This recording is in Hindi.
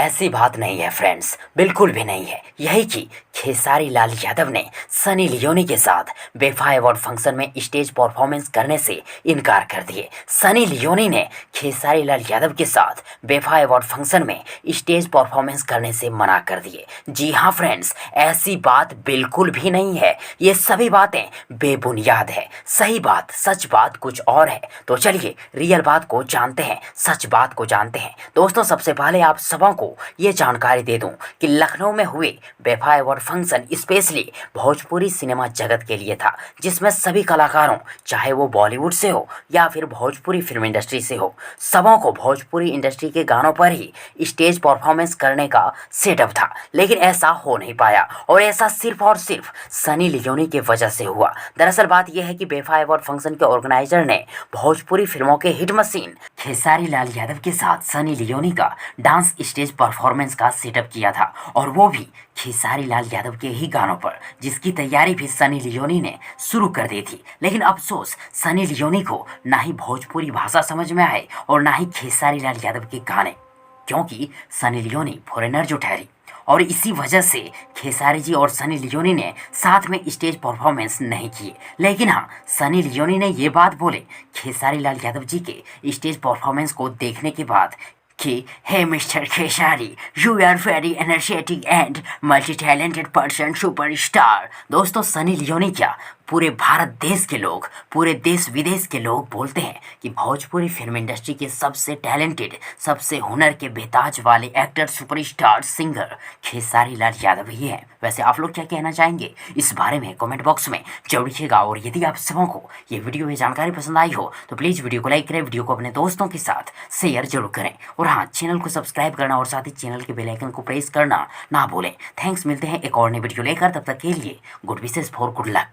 ऐसी बात नहीं है फ्रेंड्स, बिल्कुल भी नहीं है। यही कि खेसारी लाल यादव ने सनी लियोनी के साथ बेफा अवार्ड फंक्शन में स्टेज परफॉर्मेंस करने से इनकार कर दिए। सनी लियोनी ने खेसारी लाल यादव के साथ बेफा अवार्ड फंक्शन में स्टेज परफॉर्मेंस करने से मना कर दिए। जी हाँ फ्रेंड्स, ऐसी बात बिल्कुल भी नहीं है। ये सभी बातें बेबुनियाद है। सही बात, सच बात कुछ और है। तो चलिए रियल बात को जानते हैं, सच बात को जानते हैं। दोस्तों, सबसे पहले आप सबों को ये जानकारी दे दूं कि लखनऊ में हुए बेफा award function specially Bhojpuri cinema जगत के लिए था, जिसमें सभी कलाकारों, चाहे वो बॉलीवुड से हो या फिर भोजपुरी फिल्म इंडस्ट्री से हो, सबों को भोजपुरी इंडस्ट्री के गानों पर ही स्टेज परफॉर्मेंस करने का सेटअप था। लेकिन ऐसा हो नहीं पाया और ऐसा सिर्फ और सिर्फ सनी लियोनी की वजह से हुआ। दरअसल बात यह है कि बेफा अवार्ड फंक्शन के ऑर्गेनाइजर ने भोजपुरी फिल्मों के हिट मशीन खेसारी लाल यादव के साथ सनी लियोनी का डांस स्टेज परफॉर्मेंस का सेटअप किया था, और वो भी खेसारी लाल यादव के ही गानों पर, जिसकी तैयारी भी सनी लियोनी ने शुरू कर दी थी। लेकिन अफसोस, सनी लियोनी को ना ही भोजपुरी भाषा समझ में आए और ना ही खेसारी लाल यादव के गाने, क्योंकि सनी लियोनी फॉरेनर जो ठहरी, और इसी वजह से खेसारी जी और सनी लियोनी ने साथ में स्टेज परफॉर्मेंस नहीं किए। लेकिन हाँ, सनी लियोनी ने ये बात बोले खेसारी लाल यादव जी के स्टेज परफॉर्मेंस को देखने के बाद कि हे mister Khesari, you are very energetic and multi talented person, superstar. दोस्तों, सनी लियोनी क्या, पूरे भारत देश के लोग, पूरे देश विदेश के लोग बोलते हैं कि भोजपुरी फिल्म इंडस्ट्री के सबसे टैलेंटेड, सबसे हुनर के बेताज वाले actor, superstar, singer Khesari Lal Yadav ही हैं। वैसे आप लोग क्या कहना चाहेंगे इस बारे में कमेंट बॉक्स में जरूर लिखिएगा। और यदि आप सबों को ये वीडियो, ये जानकारी पसंद आई हो तो प्लीज़ वीडियो को लाइक करें, वीडियो को अपने दोस्तों के साथ शेयर जरूर करें, और हाँ, चैनल को सब्सक्राइब करना और साथ ही चैनल के बेल आइकन को प्रेस करना ना भूलें। थैंक्स, मिलते हैं एक और नई वीडियो लेकर, तब तक के लिए good wishes for good luck.